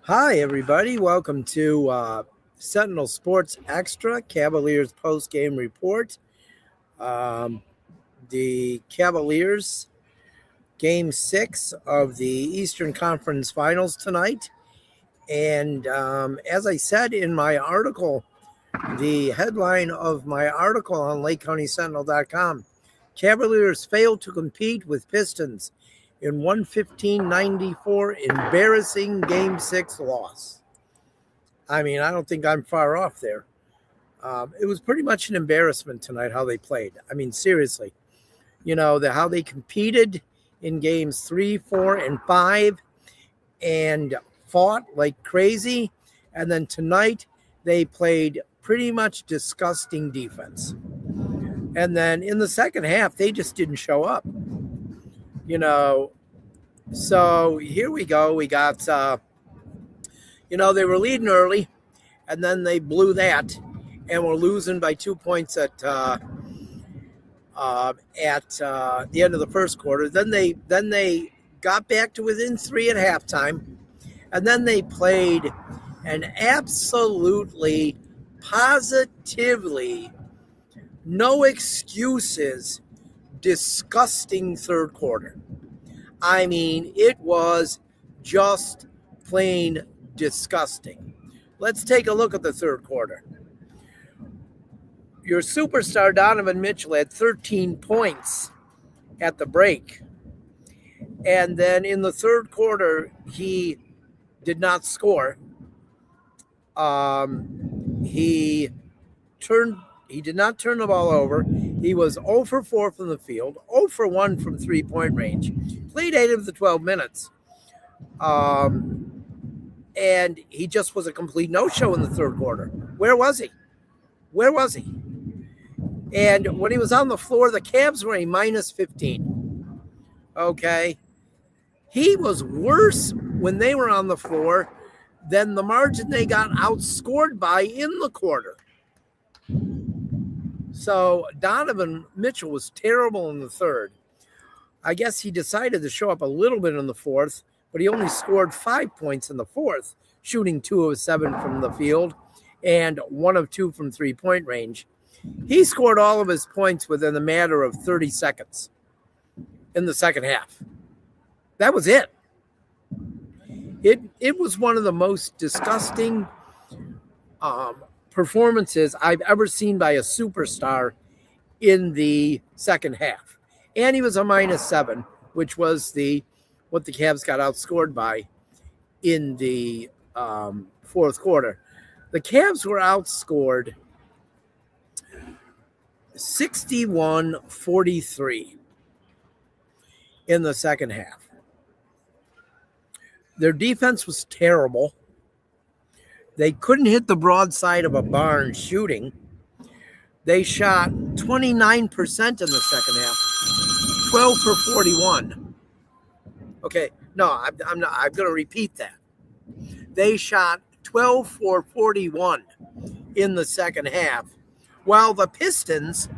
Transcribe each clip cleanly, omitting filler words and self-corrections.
Hi, everybody. Welcome to Sentinel Sports Extra Cavaliers post-game report. Um, the Cavaliers, Game 6 of the Eastern Conference Finals tonight. And as I said in my article, the headline of my article on LakeCountySentinel.com, Cavaliers failed to compete with Pistons in 115-94 embarrassing Game 6 loss. I mean, I don't think I'm far off there. It was pretty much an embarrassment tonight how they played. I mean, seriously, how they competed in games 3, 4, and 5 and fought like crazy. And then tonight they played pretty much disgusting defense. And then in the second half, they just didn't show up. So here we go. We got, they were leading early, and then they blew that, and were losing by 2 points at the end of the first quarter. Then they got back to within 3 at halftime, and then they played an absolutely, positively, no excuses, disgusting third quarter. I mean, it was just plain disgusting. Let's take a look at the third quarter. Your superstar Donovan Mitchell had 13 points at the break. And then in the third quarter, he did not score. He did not turn the ball over. He was 0 for 4 from the field, 0 for 1 from three-point range. Played 8 of the 12 minutes. And he just was a complete no-show in the third quarter. Where was he? And when he was on the floor, the Cavs were a minus 15. Okay? He was worse when they were on the floor than the margin they got outscored by in the quarter. So Donovan Mitchell was terrible in the third. I guess he decided to show up a little bit in the fourth, but he only scored 5 points in the fourth, shooting 2 of 7 from the field and 1 of 2 from three-point range. He scored all of his points within a matter of 30 seconds in the second half. That was it. It was one of the most disgusting performances I've ever seen by a superstar in the second half. And he was a minus 7, which was what the Cavs got outscored by in the fourth quarter. The Cavs were outscored 61-43 in the second half. Their defense was terrible. They couldn't hit the broadside of a barn shooting. They shot 29% in the second half, 12 for 41. Okay, no, I'm going to repeat that. They shot 12 for 41 in the second half, while the Pistons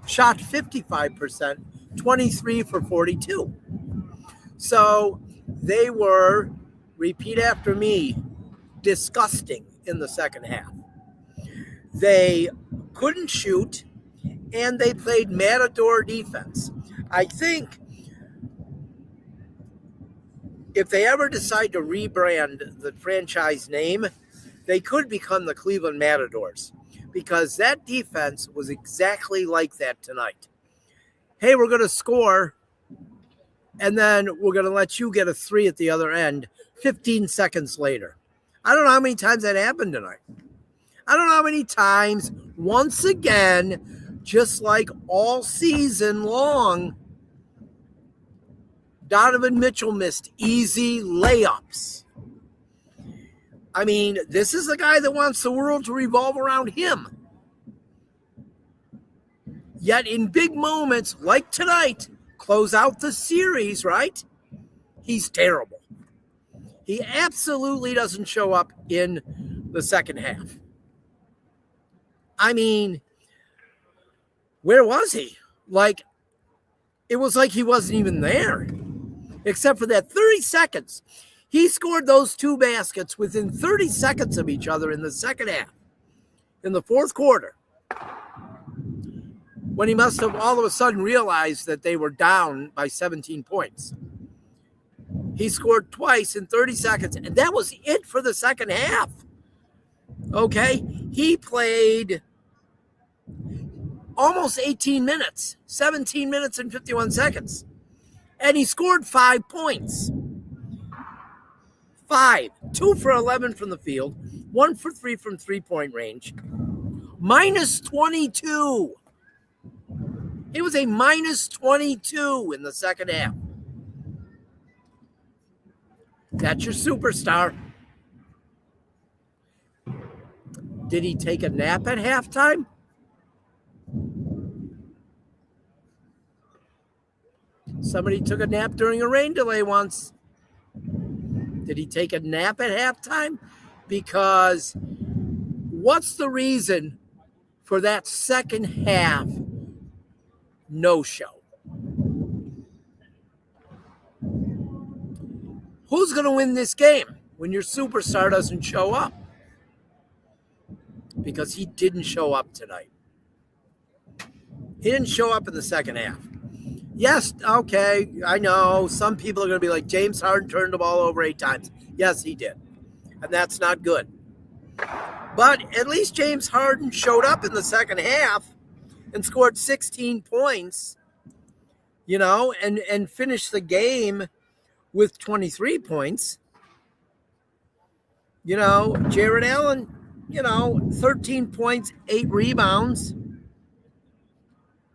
shot 55%, 23 for 42. So they were, repeat after me, disgusting in the second half. They couldn't shoot, and they played matador defense. I think if they ever decide to rebrand the franchise name, they could become the Cleveland Matadors, because that defense was exactly like that tonight. Hey, we're going to score, and then we're going to let you get a 3 at the other end 15 seconds later. I don't know how many times that happened tonight. I don't know how many times, once again, just like all season long, Donovan Mitchell missed easy layups. I mean, this is the guy that wants the world to revolve around him. Yet in big moments like tonight, close out the series, right? He's terrible. He absolutely doesn't show up in the second half. I mean, where was he? It was like he wasn't even there, except for that 30 seconds. He scored those 2 baskets within 30 seconds of each other in the second half, in the fourth quarter, when he must have all of a sudden realized that they were down by 17 points. He scored twice in 30 seconds, and that was it for the second half. Okay? He played almost 18 minutes, 17 minutes and 51 seconds, and he scored 5 points. 5. 2 for 11 from the field, 1 for 3 from three-point range. Minus 22. He was a minus 22 in the second half. That's your superstar. Did he take a nap at halftime? Somebody took a nap during a rain delay once. Did he take a nap at halftime? Because what's the reason for that second half no-show? Who's going to win this game when your superstar doesn't show up? Because he didn't show up tonight. He didn't show up in the second half. Yes, okay, I know. Some people are going to be like, James Harden turned the ball over 8 times. Yes, he did. And that's not good. But at least James Harden showed up in the second half and scored 16 points, and finished the game with 23 points. Jared Allen, 13 points, 8 rebounds.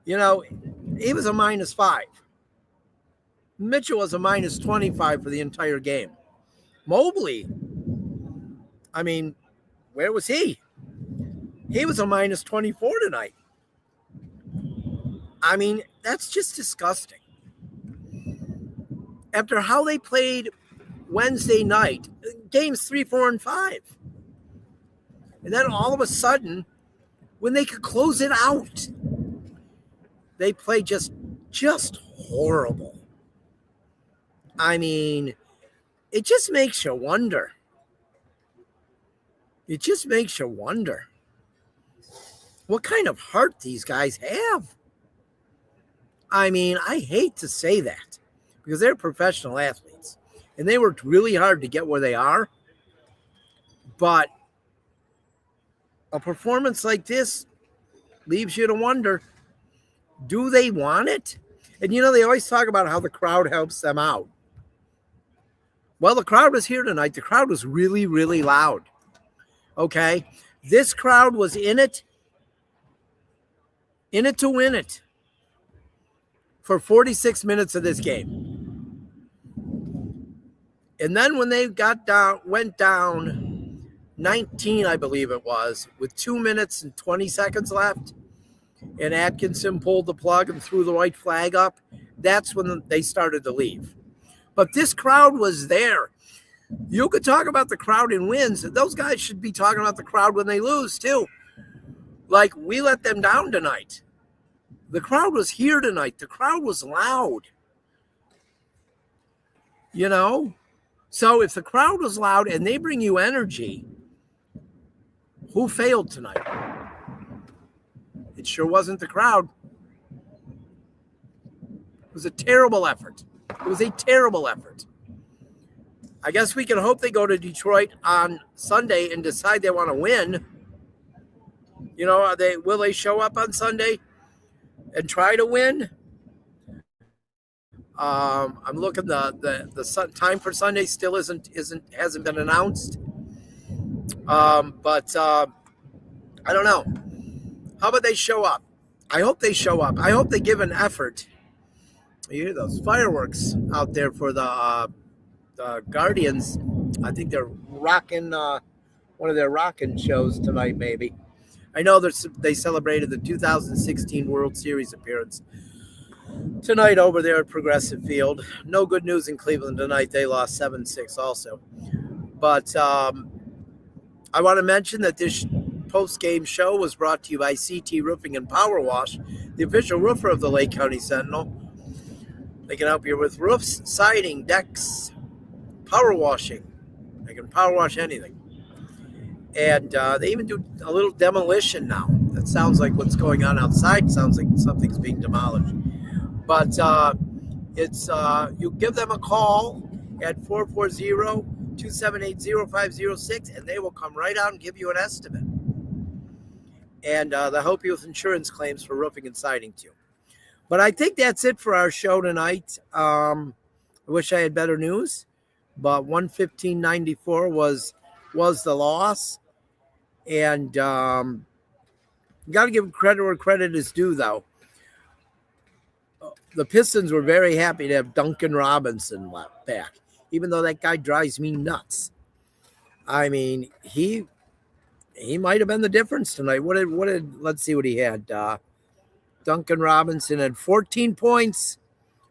He was a minus 5. Mitchell was a minus 25 for the entire game. Mobley, where was he? He was a minus 24 tonight. That's just disgusting. After how they played Wednesday night, games 3, 4, and 5. And then all of a sudden, when they could close it out, they played just horrible. It just makes you wonder. It just makes you wonder what kind of heart these guys have. I hate to say that because they're professional athletes and they worked really hard to get where they are. But a performance like this leaves you to wonder, do they want it? And they always talk about how the crowd helps them out. Well, the crowd was here tonight. The crowd was really, really loud. Okay? This crowd was in it to win it for 46 minutes of this game. And then when they went down 19, I believe it was, with 2 minutes and 20 seconds left, and Atkinson pulled the plug and threw the white flag up, that's when they started to leave. But this crowd was there. You could talk about the crowd in wins. Those guys should be talking about the crowd when they lose, too. Like, we let them down tonight. The crowd was here tonight. The crowd was loud. So if the crowd was loud and they bring you energy, who failed tonight? It sure wasn't the crowd. It was a terrible effort. It was a terrible effort. I guess we can hope they go to Detroit on Sunday and decide they want to win. Will they show up on Sunday and try to win? I'm looking. The time for Sunday still hasn't been announced. But I don't know. How about they show up? I hope they show up. I hope they give an effort. You hear those fireworks out there for the Guardians. I think they're rocking one of their rocking shows tonight, maybe. I know they celebrated the 2016 World Series appearance tonight over there at Progressive Field. No good news in Cleveland tonight. They lost 7-6 also. But I want to mention that this post-game show was brought to you by CT Roofing and Power Wash, the official roofer of the Lake County Sentinel. They can help you with roofs, siding, decks, power washing. They can power wash anything. And they even do a little demolition now. That sounds like what's going on outside. Sounds like something's being demolished. But it's you give them a call at 440-278-0506, and they will come right out and give you an estimate. And they'll help you with insurance claims for roofing and siding too. But I think that's it for our show tonight. I wish I had better news, but 115.94 was the loss. And you got to give credit where credit is due, though. The Pistons were very happy to have Duncan Robinson back, even though that guy drives me nuts. I mean, he might have been the difference tonight. What did let's see what he had. Duncan Robinson had 14 points,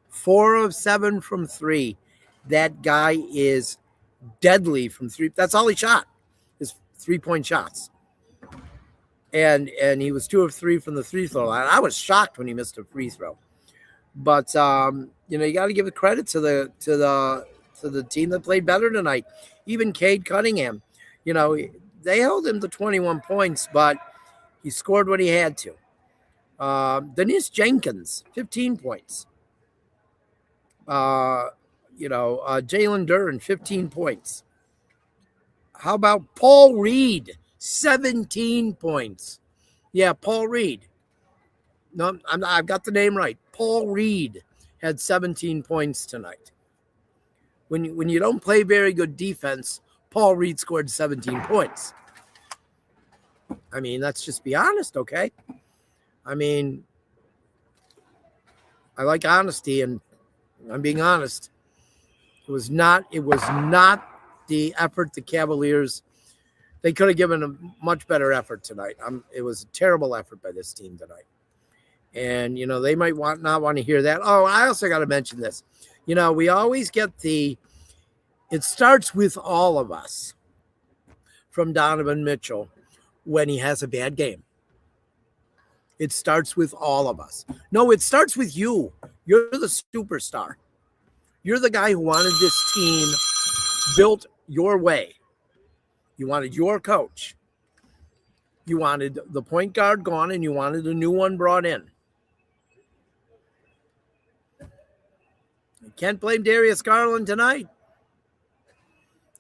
4 of 7 from 3. That guy is deadly from 3. That's all he shot, is 3-point shots. And he was 2 of 3 from the free throw line. I was shocked when he missed a free throw. But you got to give the credit to the team that played better tonight. Even Cade Cunningham, they held him to 21 points, but he scored what he had to. Dennis Jenkins, 15 points. Jalen Duren, 15 points. How about Paul Reed, 17 points? Yeah, Paul Reed. No, I've got the name right. Paul Reed had 17 points tonight. When you don't play very good defense, Paul Reed scored 17 points. I mean, let's just be honest, okay? I mean, I like honesty, and I'm being honest. It was not the effort the Cavaliers. They could have given a much better effort tonight. It was a terrible effort by this team tonight. And, they might not want to hear that. Oh, I also got to mention this. We always get it starts with all of us from Donovan Mitchell when he has a bad game. It starts with all of us. No, it starts with you. You're the superstar. You're the guy who wanted this team built your way. You wanted your coach. You wanted the point guard gone, and you wanted a new one brought in. You can't blame Darius Garland tonight.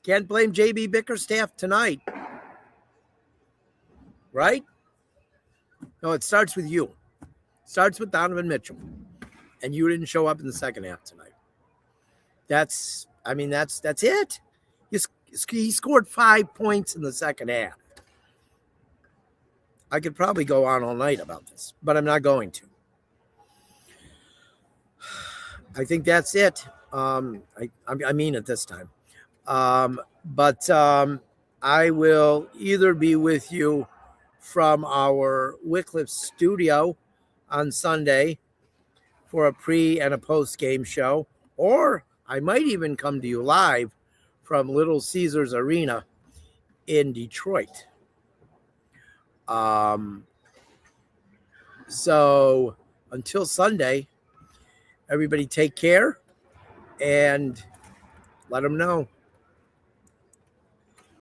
Can't blame J.B. Bickerstaff tonight. Right? No, it starts with you. It starts with Donovan Mitchell. And you didn't show up in the second half tonight. That's it. He scored 5 points in the second half. I could probably go on all night about this, but I'm not going to. I think that's it. I mean it this time. But I will either be with you from our Wycliffe studio on Sunday for a pre and a post game show, or I might even come to you live from Little Caesars Arena in Detroit. So until Sunday, everybody take care and let them know.